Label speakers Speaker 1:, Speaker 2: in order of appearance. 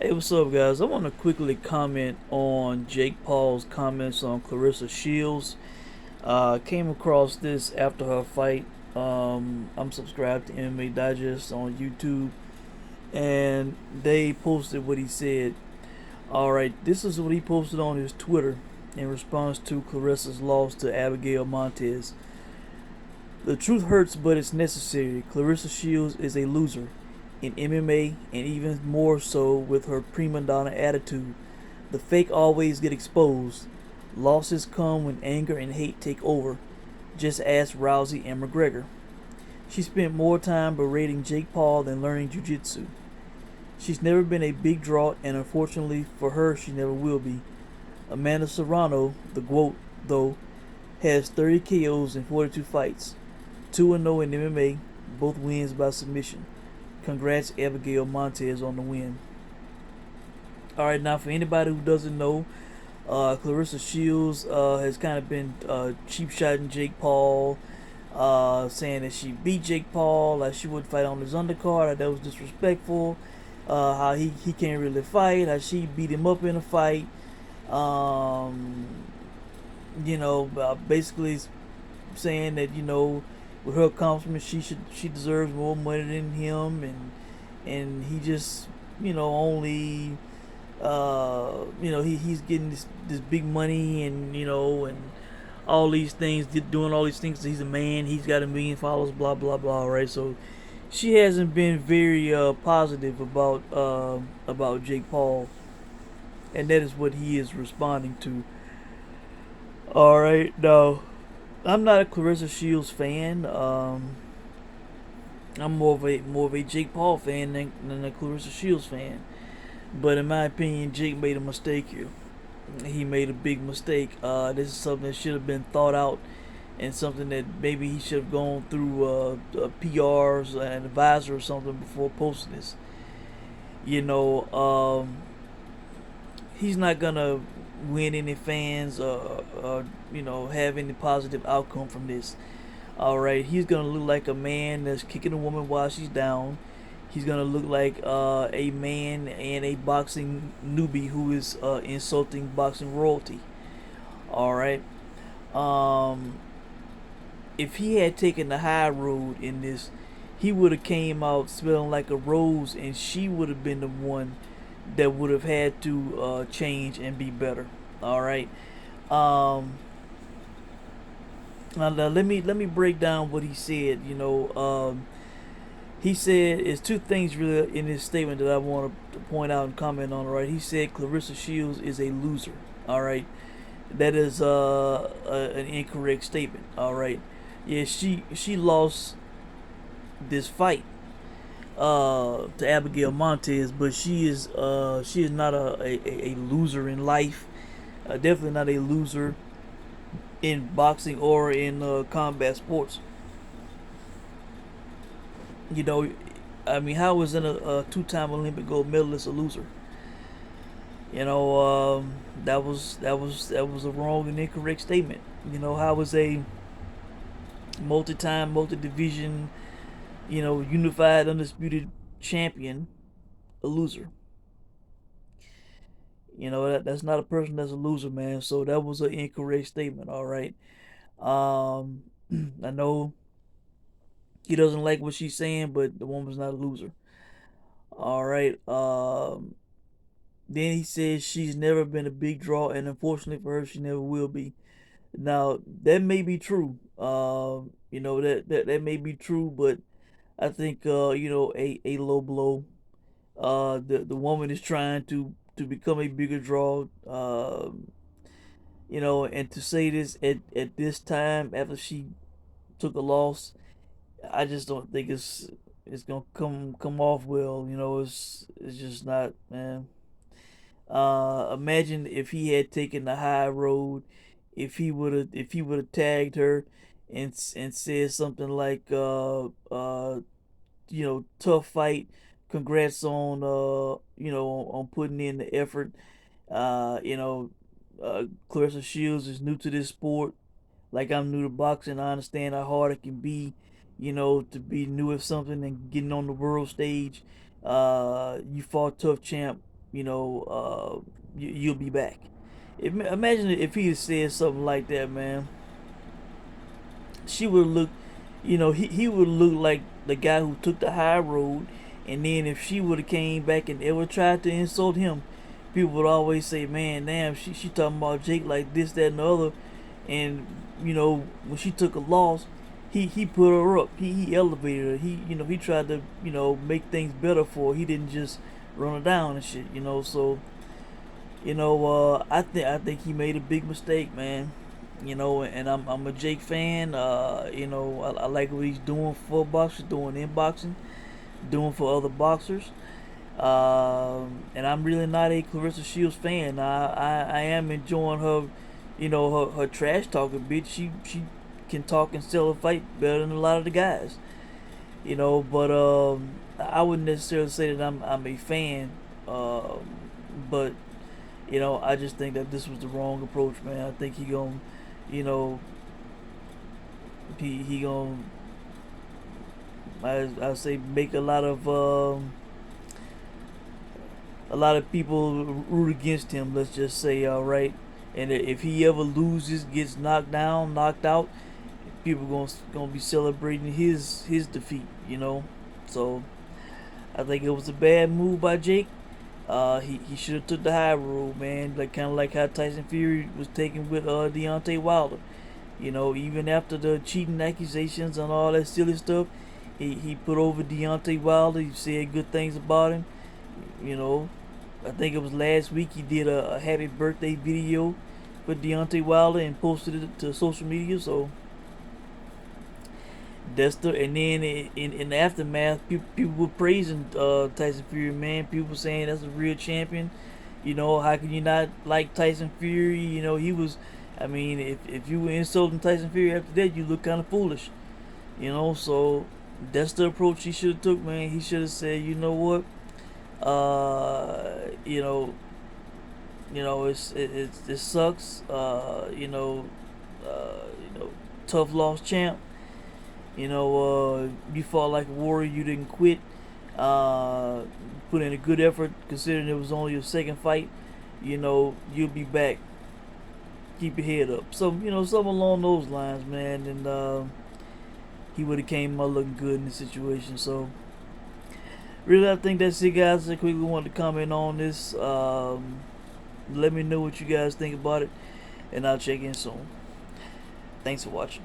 Speaker 1: Hey, what's up, guys? I want to quickly comment on Jake Paul's comments on Claressa Shields. Came across this after her fight. I'm subscribed to MMA Digest on YouTube, and they posted what he said. All right, this is what he posted on his Twitter in response to Claressa's loss to Abigail Montez. The truth hurts, but it's necessary. Claressa Shields is a loser in MMA, and even more so with her prima donna attitude. The fake always get exposed. Losses come when anger and hate take over. Just ask Rousey and McGregor. She spent more time berating Jake Paul than learning jiu-jitsu. She's never been a big draw, and unfortunately for her, she never will be. Amanda Serrano, the GOAT, though, has 30 KOs in 42 fights. 2-0 in MMA, both wins by submission. Congrats, Abigail Montez, on the win. Alright, now for anybody who doesn't know, Claressa Shields has kind of been cheap shotting Jake Paul, saying that she beat Jake Paul, like she would fight on his undercard, that was disrespectful. How he can't really fight, how she beat him up in a fight. Um, basically saying that with her accomplishments, she deserves more money than him, and he just only he's getting this big money, and all these things, doing all these things. He's a man. He's got 1 million followers. Blah blah blah. Right. So she hasn't been very positive about Jake Paul, and that is what he is responding to. All right. Now, I'm not a Claressa Shields fan. I'm more of a Jake Paul fan than a Claressa Shields fan. But in my opinion, Jake made a mistake here. He made a big mistake. This is something that should have been thought out, and something that maybe he should have gone through PRs, an advisor or something before posting this. You know, he's not gonna win any fans or have any positive outcome from this. All right, he's gonna look like a man that's kicking a woman while she's down. He's gonna look like a man and a boxing newbie who is insulting boxing royalty. All right. Um, if he had taken the high road in this, he would have came out smelling like a rose, and she would have been the one that would have had to change and be better. All right. Um, now let me break down what he said. He said it's two things really in his statement that I want to point out and comment on. All right. He said Claressa Shields is a loser. All right. That is an incorrect statement. All right. Yeah, she lost this fight to Abigail Montez, but she is not a loser in life. Definitely not a loser in boxing or in combat sports. You know, I mean, how is a two-time Olympic gold medalist a loser? That was a wrong and incorrect statement. How was a multi-time, multi-division, unified, undisputed champion a loser? That's not a person that's a loser, man. So that was an incorrect statement. All right. Um, I know he doesn't like what she's saying, but the woman's not a loser. All right. Then he says she's never been a big draw, and unfortunately for her, she never will be. Now that may be true. That may be true, but I think a low blow. The woman is trying to become a bigger draw. And to say this at this time after she took a loss, I just don't think it's gonna come off well. It's just not, man. Imagine if he had taken the high road, if he would have tagged her and said something like tough fight, congrats on on putting in the effort. Uh, you know, Claressa Shields is new to this sport. Like I'm new to boxing, I understand how hard it can be, to be new at something and getting on the world stage. You fought tough champ. you'll be back. Imagine if he had said something like that, man. She would look, he would look like the guy who took the high road. And then if she would have came back and ever tried to insult him, people would always say, "Man, damn, she talking about Jake like this, that, and the other." And when she took a loss, he put her up. He elevated her. He tried to make things better for her. He didn't just run her down and shit. So I think he made a big mistake, man. And I'm a Jake fan. I like what he's doing for boxers, doing in boxing, doing for other boxers. And I'm really not a Claressa Shields fan. I am enjoying her, her trash talking bitch. She can talk and sell a fight better than a lot of the guys. But I wouldn't necessarily say that I'm a fan. But I just think that this was the wrong approach, man. I think he gonna, you know, he gonna, I say, make a lot of people root against him. Let's just say, all right. And if he ever loses, gets knocked down, knocked out, people gonna be celebrating his defeat. So I think it was a bad move by Jake. He should have took the high road, man. Like kind of like how Tyson Fury was taking with Deontay Wilder. Even after the cheating accusations and all that silly stuff, he put over Deontay Wilder. He said good things about him. I think it was last week he did a happy birthday video for Deontay Wilder and posted it to social media. So and then in the aftermath, people were praising Tyson Fury, man. People were saying that's a real champion. How can you not like Tyson Fury? He was. I mean, if you were insulting Tyson Fury after that, you look kind of foolish. So that's the approach he should have took, man. He should have said, you know what, uh, you know, it sucks. Tough loss, champ. You fought like a warrior. You didn't quit. Uh, Put in a good effort, considering it was only your second fight. You'll be back. Keep your head up. So something along those lines, man. And he would have came out looking good in the situation. So really, I think that's it, guys. I quickly wanted to comment on this. Let me know what you guys think about it, and I'll check in soon. Thanks for watching.